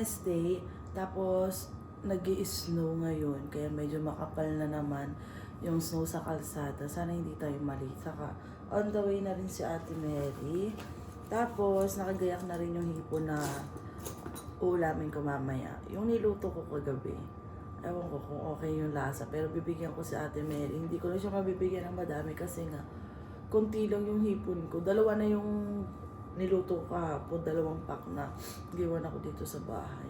Wednesday, tapos nag-i-snow ngayon, kaya medyo makapal na naman yung snow sa kalsada. Sana hindi tayo mali. Saka on the way na rin si Ate Mary. Tapos nakagayak na rin yung hipon na uulamin ko mamaya. Yung niluto ko kagabi. Ewan ko kung okay yung lasa, pero bibigyan ko si Ate Mary. Hindi ko na siya mabibigyan ng madami kasi nga konti lang yung hipon ko. Dalawa na yung niluto ko kahapon, 2 pack na giwan ako dito sa bahay.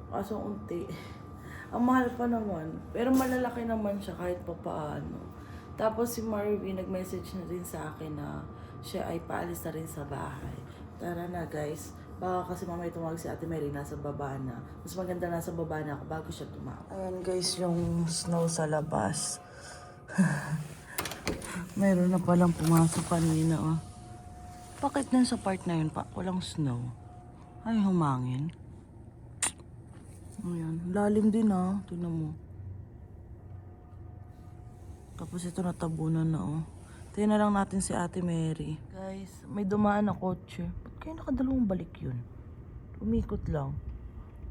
Kaso unti. Ang mahal pa naman. Pero malalaki naman siya kahit pa paano. Tapos si Marvin nag-message na rin sa akin na siya ay paalis na rin sa bahay. Tara na guys. Baka kasi mamaya tumawag si Ate Mary, nasa baba na. Mas maganda nasa baba na ako bago siya tumawag. Ayan guys, yung snow sa labas. Meron na palang pumasok kanina, oh. Bakit dun sa part na yun pa walang snow? Ay, humangin. Ayan, lalim din, ah. Tingnan mo. Tapos ito natabunan na, oh. Tingnan na lang natin si Ate Mary. Guys, may dumaan na kotse. Ba't kaya nakadalawang balik yun? Umikot lang.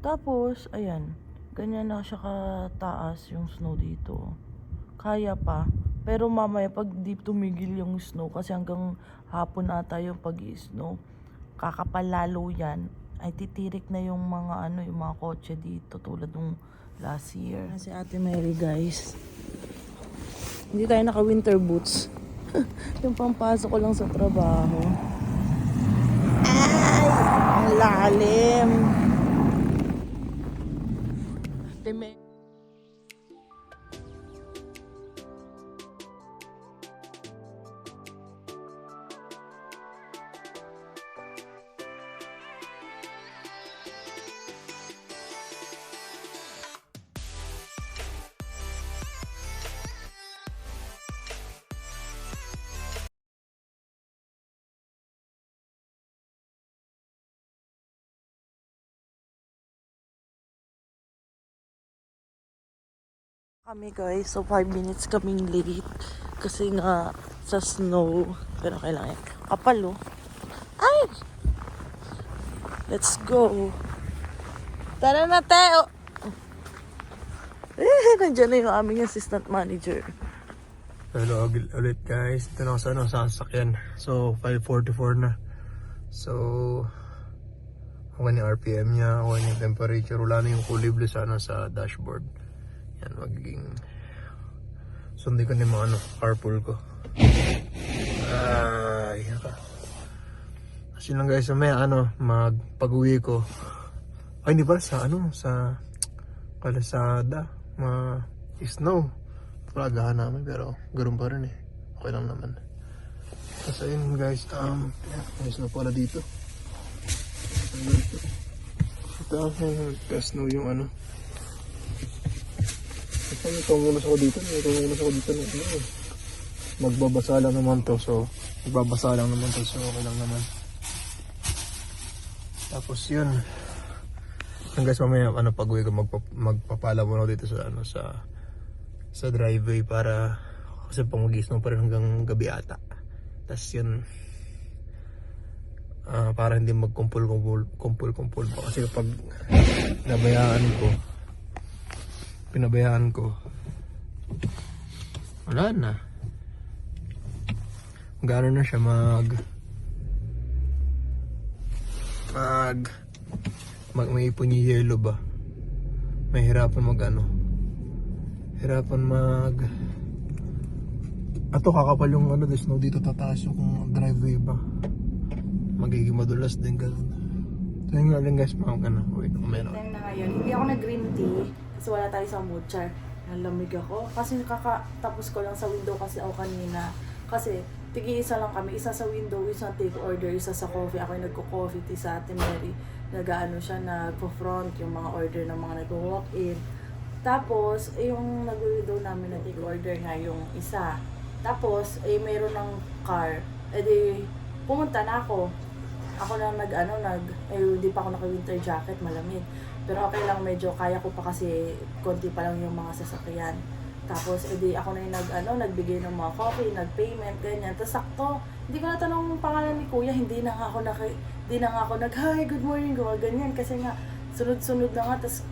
Tapos, ayan. Ganyan na siya kataas yung snow dito. Kaya pa. Pero mamaya pag di tumigil yung snow, kasi hanggang hapon ata yung pag-i-snow, kakapal lalo yan, ay titirik na yung mga yung mga kotse dito tulad nung last year. Si Ate Mary guys. Hindi tayo naka winter boots. Yung pampasok ko lang sa trabaho. Ay! Ang lalim! Ate Mary. Kami guys, so 5 minutes kaming late kasi nga sa snow. Pero kailangan kapal, oh. Ay! Let's go. Tara na, Teo! Nandiyan na yung aming assistant manager. Hello ulit guys. Ito na ako sa sasakyan. So 5:44 na. So okay na yung RPM niya, okay na yung temperature. Wala na yung kulay blue sa dashboard. Yan, magiging sundin ko na yung mga carpool ko. Ay, yaka. Kasi lang guys, may magpag-uwi ko. Ay, hindi pala sa Kalasada, snow. Plagahan namin, pero ganoon pa rin eh. Okay lang naman. Kasi ayun guys, may snow pala dito. Ito, snow yung ito muna ako dito. Magbabasa lang naman to, so okay lang naman. Tapos yun. Guys, mamaya pag-uwi ko magpapala muna ako dito sa driveway para kasi pang mag-snow pa rin hanggang gabi ata. Tapos yun para hindi magkumpul-kumpul pa kasi kapag pinabayaan ko wala na. Gano'n na siya may ipon yung yellow ba. May hirapan kakapal yung the snow dito, tataas yung driveway ba. Magiging madulas din gano'n. So yun nga lang guys, wait a minute. Time na ngayon, hindi ako nag-green tea kasi wala tayo sa mood, char. Nalamig ako kasi kakatapos ko lang sa window kasi ako kanina. Kasi tigi-isa lang kami, isa sa window, isa take order, isa sa coffee. Ako yung nagko-coffee tea sa Ate Mary. Siya, nagpo-front yung mga order ng mga nag-walk-in. Tapos, yung nag-window namin na take order nga yung isa. Tapos, mayroon ng car. Pumunta na ako. Ako na di pa ako naka-winter jacket, malamig. Pero okay lang, medyo kaya ko pa kasi konti pa lang yung mga sasakyan. Tapos, ako na yung nagbigay ng mga coffee, nag-payment, ganyan. Tapos sakto, hindi ko natanong yung pangalan ni Kuya, hindi na nga ako hi, good morning, ganyan. Kasi nga, sunod-sunod na nga, tapos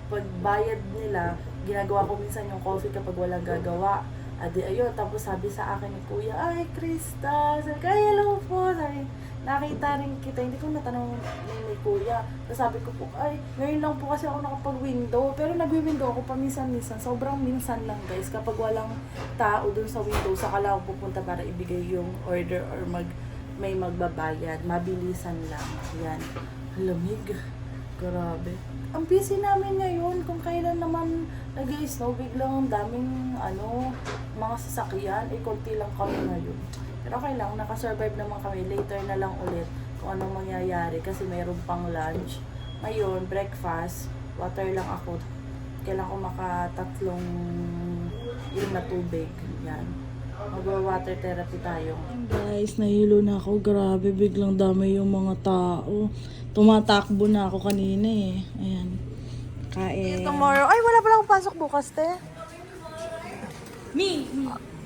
pagbayad nila, ginagawa ko minsan yung coffee kapag walang gagawa. Adi ayun, tapos sabi sa akin ni Kuya, ay Krista, sabi ko, ay hello po, sabi, nakita rin kita, hindi ko natanong ni Kuya. Tapos sabi ko po, ay, ngayon lang po kasi ako nakapag-window, pero nag-window ako paminsan-minsan, sobrang minsan lang guys, kapag walang tao dun sa window, saka lang ako pupunta para ibigay yung order or may magbabayad, mabilisan lang, yan. Lamig. Grabe. Ang busy namin ngayon, kung kailan naman nag-i-snow, biglang ang daming mga sasakyan, konti lang kami ngayon. Pero okay lang, nakasurvive naman kami. Later na lang ulit kung anong mangyayari kasi mayroon pang lunch. Ngayon, breakfast, water lang ako. Kailangan ko makatatlong inom na tubig. Yan. Mag-water therapy tayo. Guys, nahilo na ako. Grabe, biglang dami yung mga tao. Tumatakbo na ako kanina eh. Ayan. Kain. Tomorrow, ay wala pala akong pasok bukas, te.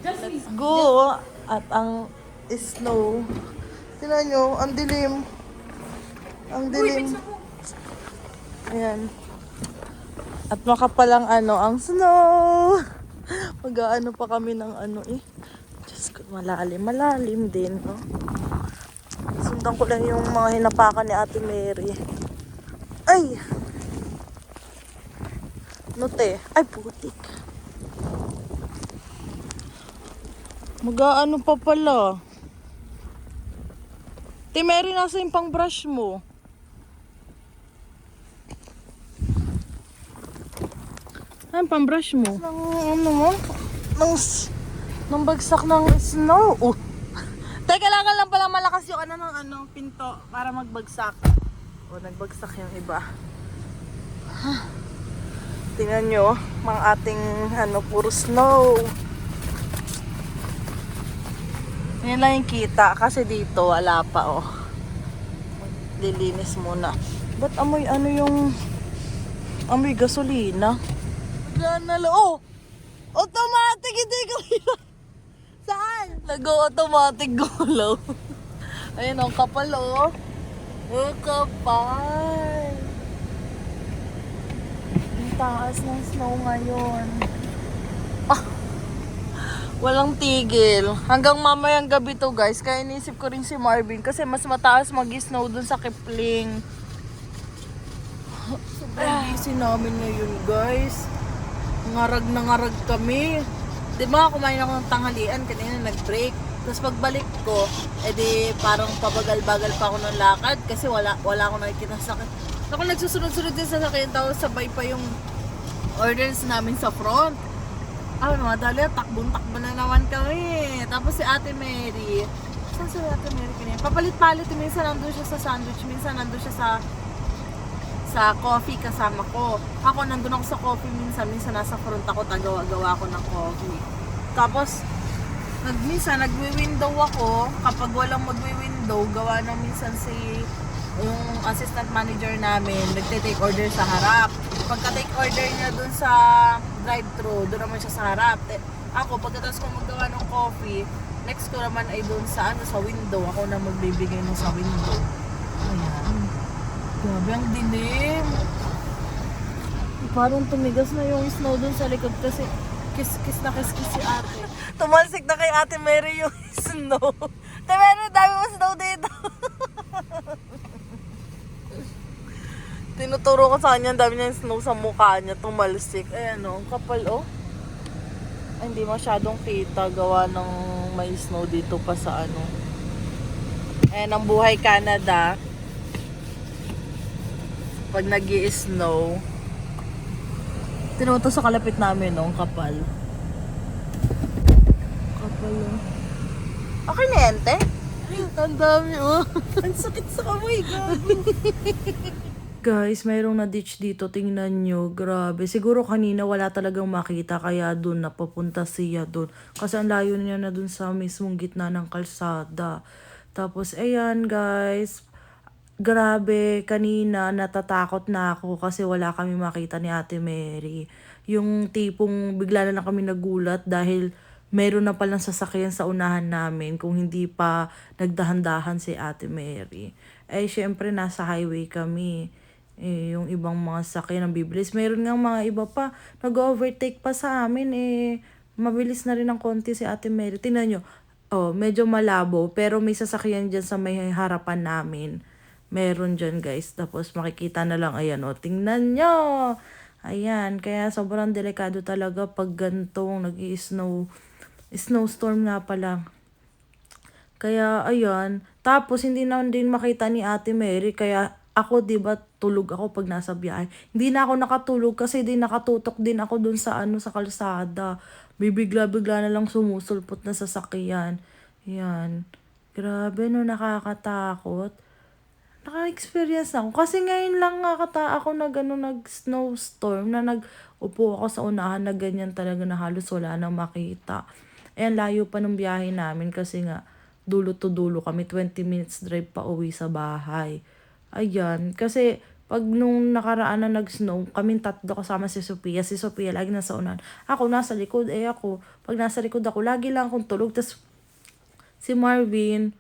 Let's Go! At ang snow. Tingnan nyo, ang dilim. Ang dilim. Ayan. At makapalang ang snow. Mag-aano pa kami ng Diyos ko, malalim din, no? Sundan ko lang yung mga hinapakan ni Ate Mary. Ay! Note. Ay, putik. Mag-aano pa pala. Ate Mary, nasa yung pang brush mo? Ano pang brush mo? Nang bagsak ng snow. Oh. Teka, kailangan lang pala malakas yung ng pinto para magbagsak. O, nagbagsak yung iba. Tingnan nyo, mga ating puro snow. Yan lang yung kita kasi dito wala pa, oh. Lilinis muna. Ba't amoy amoy gasolina? Oh! Automatic, hindi ko Saan? Nag-automatic gulaw. Ayun, ang kapal, oh. Ang kapal. Ang taas ng snow ngayon. Walang tigil. Hanggang mamayang gabi to, guys. Kaya inisip ko rin si Marvin kasi mas mataas mag-snow dun sa Kipling. Sobrang busy namin ngayon, guys. Ngarag na ngarag kami. Diba, kumain ako ng tanghalian, kanina nag-break. Tapos pagbalik ko, edi parang pabagal-bagal pa ako ng lakad kasi wala akong nakikita sa sakit. Ako nagsusunod-sunod din sa sakit, tapos sabay pa yung orders namin sa front. Mga dali, takbong-takbo na naman kami. Tapos si Ate Mary, saan si Ate Mary kanina? Papalit-palit, minsan nandun siya sa sandwich, minsan nandun siya sa coffee kasama ko. Ako nandun ako sa coffee minsan nasa front ako, tagawa-gawa ako ng coffee. Tapos, minsan nagwi-window ako, kapag walang magwi-window, gawa na minsan yung assistant manager namin, nagte-take order sa harap. Pagka-take order niya dun sa drive-thru, doon naman siya sa harap. Ako, pagkatapos ko maggawa ng coffee, next ko naman ay dun sa window. Ako na magbibigay mo sa window. Ayan. Grabe, ang dilim. Parang tumigas na yung snow dun sa likod kasi kiss na kiss si ate. Tumalsik na kay Ate Mary yung snow. Ate Mary, dami mo snow dito. Tinuturo ko sa kanya, ang dami niya yung snow sa mukha niya, tumalsik. Ayan o, kapal o. Ay, hindi masyadong kita, gawa ng may snow dito pa sa Ayan ang buhay Canada. Pag nag-i-snow, tinuto sa kalapit namin, no? Kapal. Kapal, oh. Okay na yan, te? Ang dami, oh. Ang sakit sa kamay, gago. Guys, mayroong na-ditch dito. Tingnan nyo. Grabe. Siguro kanina wala talagang makita. Kaya dun napapunta siya dun. Kasi ang layo niya na dun sa mismong gitna ng kalsada. Tapos, ayan guys. Grabe, kanina natatakot na ako kasi wala kami makita ni Ate Mary. Yung tipong bigla na lang kami nagulat dahil meron na palang sasakyan sa unahan namin kung hindi pa nagdahan-dahan si Ate Mary. Eh, syempre nasa highway kami. yung ibang mga sakyan ng bibilis. Meron nga mga iba pa, nag-overtake pa sa amin mabilis na rin ng konti si Ate Mary. Tingnan nyo, medyo malabo, pero may sasakyan dyan sa may harapan namin. Meron dyan guys. Tapos makikita na lang, ayan tingnan nyo. Ayan, kaya sobrang delikado talaga pag gantong snowstorm nga pala. Kaya ayan, tapos hindi na din makita ni Ate Mary, kaya ako 'di ba tulog ako pag nasa biyahe. Hindi na ako nakatulog kasi din nakatutok din ako dun sa sa kalsada. Bibigla-bigla na lang sumusulpot na sasakyan. Yan. Grabe no, nakakatakot. Naka-experience ako. Kasi ngayon lang nga ako nag-snowstorm na nag-upo ako sa unahan na ganyan talaga na halos wala nang makita. Ayan, layo pa ng biyahe namin kasi nga dulo to dulo kami. 20 minutes drive pa uwi sa bahay. Ayan, kasi pag nung nakaraan na nag-snow, kaming tatlo kasama si Sophia. Si Sophia lagi nasa unahan. Ako nasa likod. Pag nasa likod ako, lagi lang akong tulog. Tas si Marvin,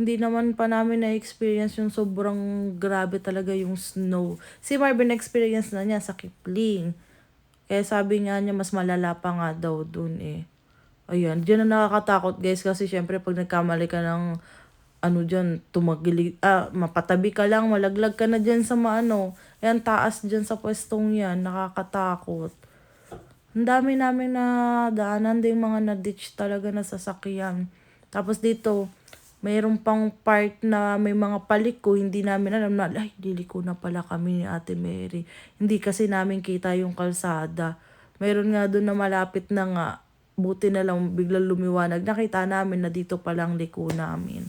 hindi naman pa namin na-experience yung sobrang grabe talaga yung snow. Si Marvin na-experience na niya sa Kipling. Kaya sabi nga niya mas malala pa nga daw dun Ayan, dyan na nakakatakot guys kasi syempre pag nagkamali ka ng dyan, mapatabi ka lang, malaglag ka na dyan sa ayan, taas dyan sa pwestong yan, nakakatakot. Ang dami namin na daanan din mga na-ditch talaga na sasakyan. Tapos dito, mayroon pang part na may mga paliko, hindi namin alam na, liliko na pala kami ni Ate Mary. Hindi kasi namin kita yung kalsada. Mayroon nga doon na malapit na nga, buti na lang biglang lumiwanag. Nakita namin na dito palang liko namin.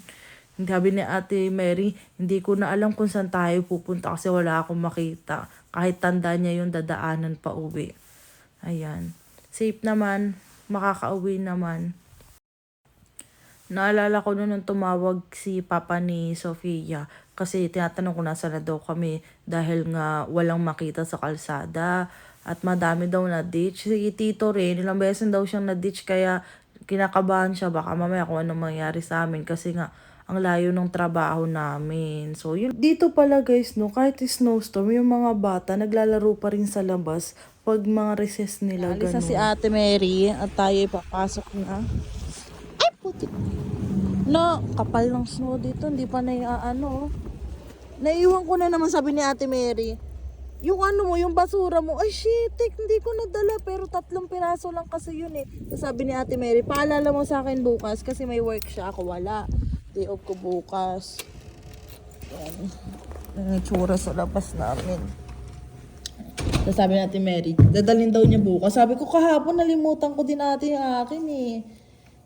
Sabi ni Ate Mary, hindi ko na alam kung saan tayo pupunta kasi wala akong makita. Kahit tanda niya yung dadaanan pa uwi. Ayan. Safe naman, makakauwi naman. Naalala ko noon nung tumawag si Papa ni Sofia kasi tinatanong ko nasa na daw kami dahil nga walang makita sa kalsada at madami daw na ditch. Si Tito rin, ilang beses daw siyang na ditch kaya kinakabahan siya baka mamaya kung anong mangyari sa amin kasi nga ang layo ng trabaho namin. So, yun. Dito pala guys, no, kahit snowstorm, yung mga bata naglalaro pa rin sa labas pag mga recess nila. Alis na si Ate Mary at tayo papasok na. Ay, puti. No, kapal ng snow dito. Hindi pa naiwan ko na naman sabi ni Ate Mary. Yung yung basura mo, ay shit, hindi ko nadala. Pero 3 piraso lang kasi yun Sabi ni Ate Mary, paalala mo sa akin bukas kasi may work siya. Ako wala. Day off ko bukas. Yan. Yung itsura sa labas namin. Tapos sabi ni Ate Mary, dadalhin daw niya bukas. Sabi ko kahapon, nalimutan ko din ate yung akin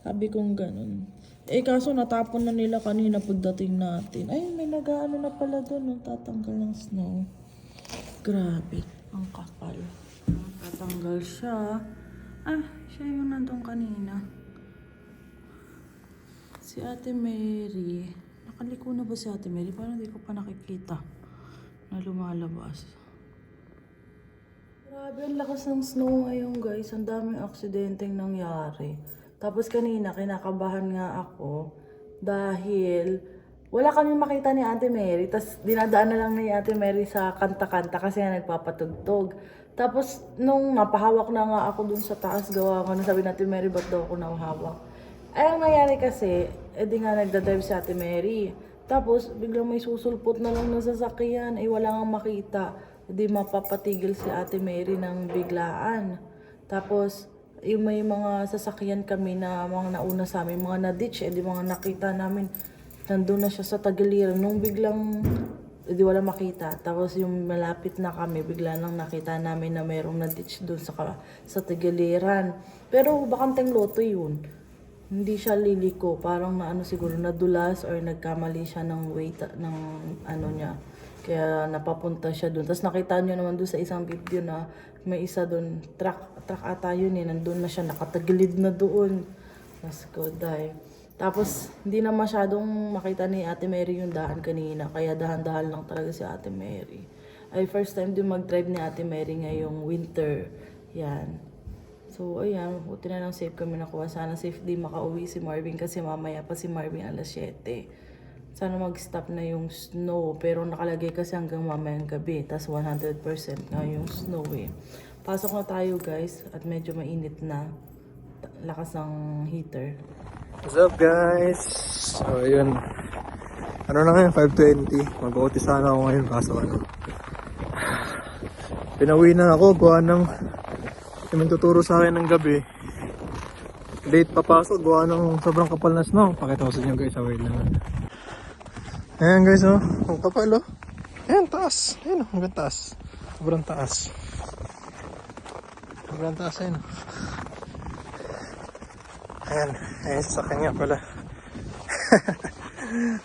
Sabi kong ganun. Kaso natapon na nila kanina pagdating natin. Ay, may nag-ano na pala doon, tatanggal ng snow. Grabe, ang kapal. Tatanggal siya. Siya yung nandun kanina. Si Ate Mary. Nakaliko na ba si Ate Mary? Parang hindi ko pa nakikita na lumalabas. Grabe, ang lakas ng snow ngayon guys. Ang daming aksidenteng nangyari. Tapos kanina, kinakabahan nga ako dahil wala kami makita ni Ate Mary. Tapos dinadaan na lang ni Ate Mary sa kanta-kanta kasi nga nagpapatugtog. Tapos nung napahawak na nga ako dun sa taas, gawa ko na sabi ni Ate Mary, ba't daw ako nauhawak? Ay, ang nangyari kasi, di nga nagdadrive si Ate Mary. Tapos biglang may susulpot na lang ng sasakyan. Wala nga makita. Di mapapatigil si Ate Mary ng biglaan. Tapos yung may mga sasakyan kami na mga nauna sa amin, mga na-ditch, di mga nakita namin, nandun na siya sa tagiliran. Nung biglang, di wala makita. Tapos yung malapit na kami, bigla nang nakita namin na mayroong na-ditch doon sa tagiliran. Pero bakanteng loto yun. Hindi siya liliko. Parang siguro nadulas or nagkamali siya ng weight ng niya. Kaya napapunta siya doon. Tapos nakita nyo naman doon sa isang video na may isa doon, truck ata yun nandun na siya, nakatagilid na doon. Let's go, die. Tapos, hindi na masyadong makita ni Ate Mary yung daan kanina. Kaya dahan-dahan lang talaga si Ate Mary. First time din mag-drive ni Ate Mary ngayong winter. Yan. So, ayan, buti na lang safe kami nakuha. Sana safe din makauwi si Marvin kasi mamaya pa si Marvin alas 7. sana mag-stop na yung snow. Pero nakalagay kasi hanggang mamayang gabi. Tas 100% nga yung snow eh. Pasok na tayo guys at medyo mainit na. Lakas ng heater. What's up guys? So yun. Ano na ngayon? 5:20. Mag-OT sana ako ngayon kaso ano. Pinauwi na ako. Gawa ng may tuturo sa akin ng gabi. Late papasok. Gawa ng sobrang kapal na snow. Pakita ko sa inyo guys. Away lang. Ayan guys oh. Ang kapal oh. Ayan taas. Ayan oh. Hanggang taas. Sobrang taas. Sobrang taas ayan oh. Ayan. Ayan sa kanya pala.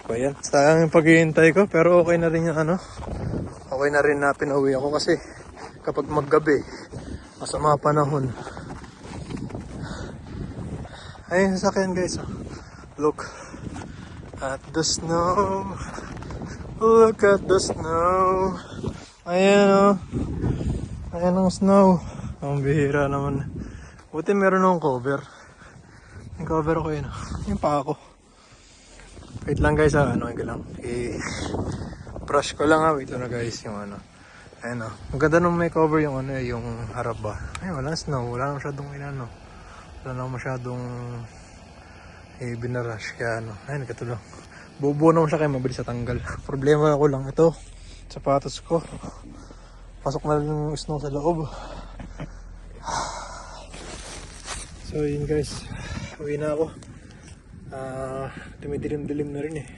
So ayan. Sayang yung paghihintay ko. Pero okay na rin yung ano. Okay na rin na pinauwi ako kasi kapag maggabi masama panahon. Ayun sa akin guys oh. Look at the snow. Look at the snow. Ayan oh. Ayan ang snow. Ang bihira naman. Buti meron akong cover. Yung cover ko yun oh. Yung pa ako. Wait lang guys ah. Ano lang. Brush ko lang ah. Wait lang na guys yung ano. Ayan oh. Ang ganda nung may cover yung ano yung harap ba. Ay wala snow. Wala na masyadong inano. Wala na masyadong binarush kaya ano. Ayun katulong. Bubuo naman siya kaya mabilis sa tanggal. Problema ko lang ito. Sapatos ko. Pasok na rin yung snow sa loob. So yun guys. Uwi na ako. Tumidilim-dilim na rin eh.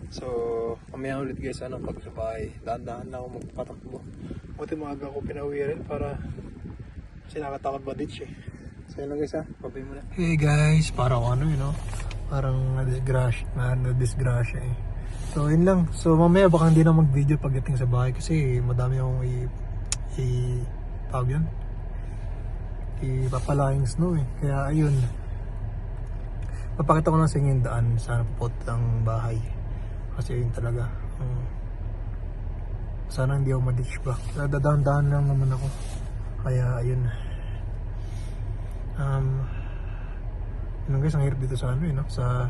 So mamaya ulit guys ano pag sa bahay. Dahan-dahan na ako magpatakbo. Buti maaga ako pinauwi rin para kasi nakatakot ba ditch eh. So yun lang guys ha, pabay muna. Hey guys, parang ano yun no? Parang na-disgrasya eh. So yun lang. So mamaya baka hindi na mag-video pagdating sa bahay kasi madami akong tawag yun? Ipapalayang snow eh. Kaya ayun. Papakita ko lang sa inyo yung daan sa papuntang bahay. Kasi yun talaga. Sana hindi ako ma-ditch ba. Dadaan-daan lang naman ako. Kaya ayun. Yun guys, ang hirap dito sa ano no? Sa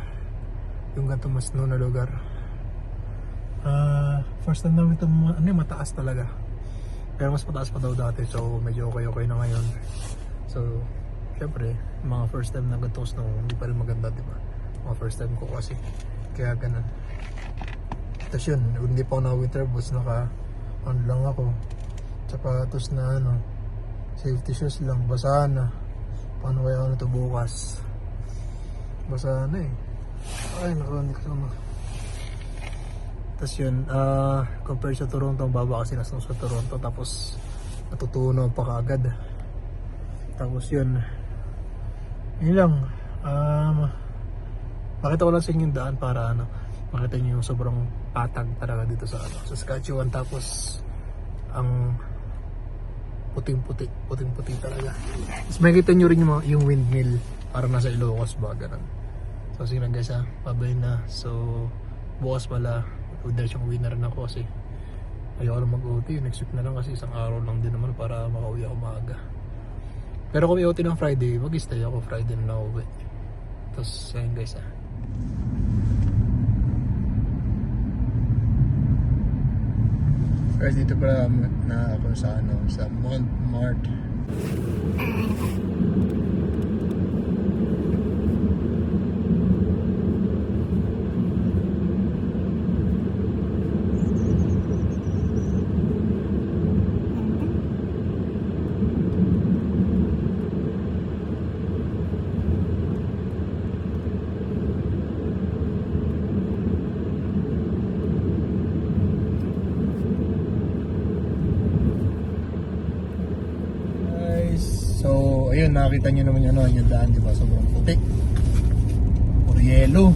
yung ganito mas snow na lugar. First time namin ito mataas talaga. Pero mas mataas pa daw dati. So medyo okay na ngayon. So syempre mga first time na ganito snow hindi pa rin maganda diba? Mga first time ko kasi. Kaya ganun. Tapos yun, hindi pa ako na winter boots. Naka on lang ako. Sapatos na ano. Safety shoes lang. Basahan na. Paano kaya ako nito bukas? Basa na eh. Ay, nakaroon ko naman. Tapos yun, compared sa Toronto, ang baba kasi nasa sa Toronto. Tapos, natutunaw pa kaagad. Tapos yun, yun lang. Pakita ko lang sa inyo yung daan para ano, makita nyo yung sobrang patag talaga dito sa Saskatchewan. Tapos, ang puting-puti talaga. Tapos makikita nyo rin yung windmill para nasa Ilocos ba, ganun. So sige lang guys ha, pabay na. So bukas pala, diretso uwi na rin ako kasi ayoko lang mag-OT. Next week na lang kasi isang araw lang din naman para makauwi ako maaga. Pero kung i-OT ng Friday, mag-stay ako Friday na uwi. Tapos ayun guys ha. Guys, dito pala na ako sa ano, sa Montmart. So, ayun, nakita nyo naman yung daan, di ba? Sobrang puti. Puro yellow.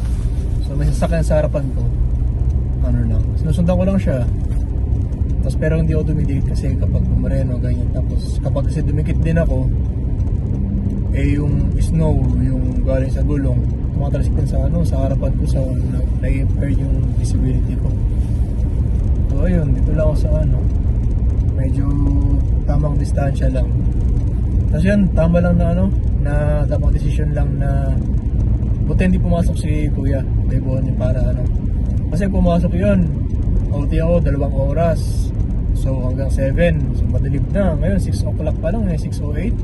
So, may sasakyan sa harapan ko. Ano lang. Sinusundan ko lang siya. Tapos, pero hindi ako dumidikit kasi kapag umareno, ganyan. Tapos, kapag kasi dumikit din ako, yung snow, yung galing sa gulong, tumatalsik din sa sa harapan ko. So, nai-impair yung visibility ko. So, ayun, dito lang ako sa medyo tamang distansya lang. Tapos yun, tama lang na na tamang decision lang na buti hindi pumasok si Kuya Debon para Kasi pumasok yun, OT ako 2 oras. So hanggang 7, so madilim na. Ngayon 6 o'clock pa lang, 6:08.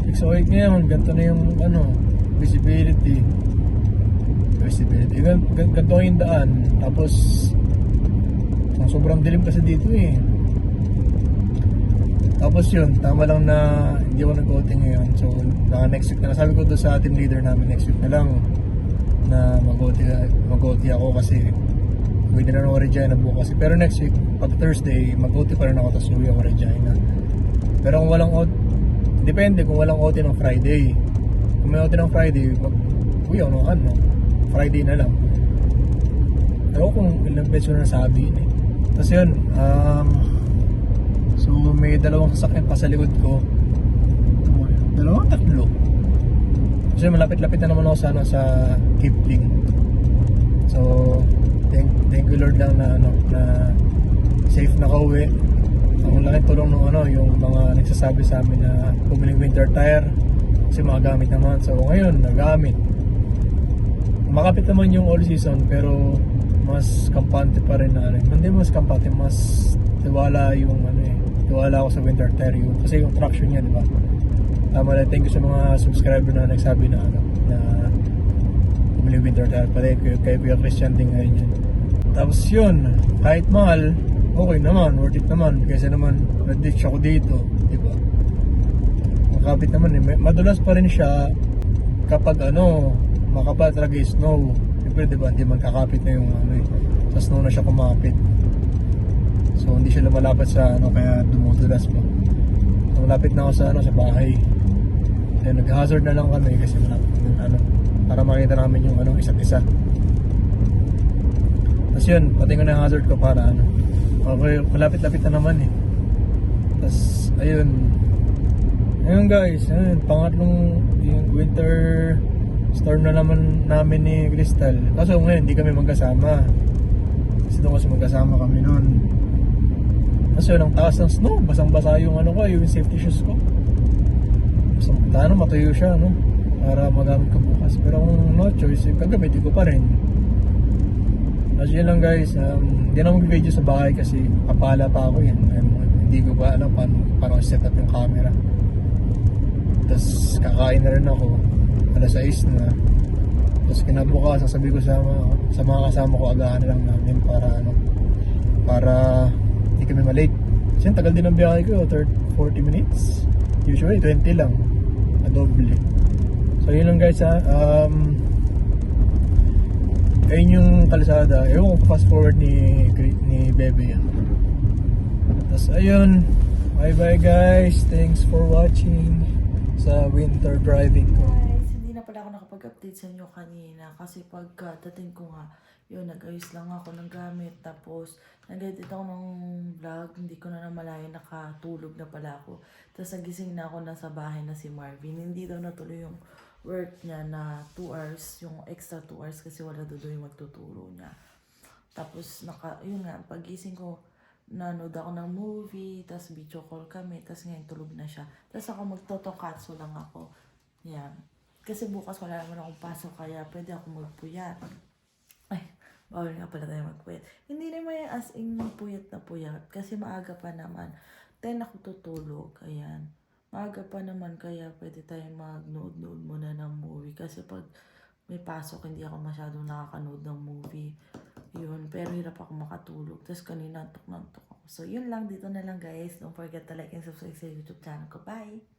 6:08 ngayon, ganito na yung visibility. Ganito yung daan. Tapos sobrang dilim kasi dito eh. Tapos yun, tama lang na hindi ako nag-OT ngayon. So next week na, sabi ko doon sa team leader namin, next week na lang na mag-OT ako kasi pwede na ako Regina bukas. Pero next week, pag Thursday, mag-OT pa rin ako, tapos uwi ako Regina. Pero kung walang OT, depende kung walang OT ng Friday. Kung may OT ng Friday, uwi ako ng Friday na lang. Pero kung ilang beses na nasabi yun eh. Tapos yun, so may 2 sasakyan pa sa likod ko. 2, 3. Kasi malapit-lapit na naman ako sa Kipling. So thank you Lord lang na safe na kauwi. Ang laking tulong ng yung mga nagsasabi sa amin na pumiling winter tire kasi magamit naman. So ngayon nagamit. Makapit naman yung all season pero mas kampante pa rin na hindi mas kampante, mas tiwala yung tiwala ako sa winter tire yun. Kasi yung traction niya, di ba? Tama na, thank you sa mga subscriber na nagsabi na na bumili winter tire pala kay Kuya Christian din ngayon yun. Tapos yun, kahit mahal, okay naman, worth it naman kasi naman nag-ditch ako dito, di ba? Makapit naman eh, madulas pa rin siya kapag makapal talaga yung snow. Siyempre di ba, hindi man kakapit na yung sa snow na siya kumapit. So hindi siya lumalapit sa kaya dumudulas mo. So malapit na ako sa bahay. Then nag-hazard na lang kami kasi para makita namin yung isa't isa. Tapos yun, pati ko na yung hazard ko para okay, malapit-lapit na naman eh. Tapos ayun guys, pangatlong yung winter storm na naman namin ni Crystal. Kaso ngayon hindi kami magkasama. Kasi doon kasi magkasama kami noon. Kasi yun, ang taas ng snow, basang-basa yung yung safety shoes ko. So, matuyo siya, para magamit ko bukas. Pero kung no choice, gagamitin ko pa rin. As yun lang guys, hindi na mag-video sa bahay kasi kapala pa ako yan. Hindi ko pa alam paano set up yung camera. Tapos kakain na rin ako, 6:00 na. Tapos kinabukas, sasabi ko sa mga kasama ko, agahan na lang namin para hindi kami malate. Kasi tagal din ang biyahe ko, 40 minutes. Usually 20 lang, doble. So yun lang guys ayun yung kalsada. Ewan ko fast forward ni Bebe yan. Tapos ayun, bye bye guys, thanks for watching sa winter driving ko. Guys, hindi na pala ako nakapag-update sa inyo kanina kasi pagkadating ko nga, yun, nag-ayos lang ako ng gamit. Tapos, nag-edit ako ng vlog. Hindi ko na namalayan, nakatulog na pala ako. Tapos, nagising na ako, nasa bahay na si Marvin. Hindi daw natuloy yung work niya na 2 hours, yung extra 2 hours kasi wala doon yung magtuturo niya. Tapos, yun nga, pagising ko, nanood ako ng movie, tapos video call kami, tapos ngayon tulog na siya. Tapos ako magtotokatsu lang ako. Yan. Kasi bukas wala naman akong pasok, kaya pwede ako magpuyat. Ay, bawal nga pala tayo magpuyat. Hindi naman yung as in puyat na puyat. Kasi maaga pa naman. 10 ako tutulog. Ayan. Maaga pa naman kaya pwede tayo mag-nood muna ng movie. Kasi pag may pasok, hindi ako masyadong nakakanood ng movie. Yun. Pero hirap ako makatulog. Tapos kanina nantok ako. So yun lang. Dito na lang guys. Don't forget to like and subscribe sa YouTube channel ko. Bye!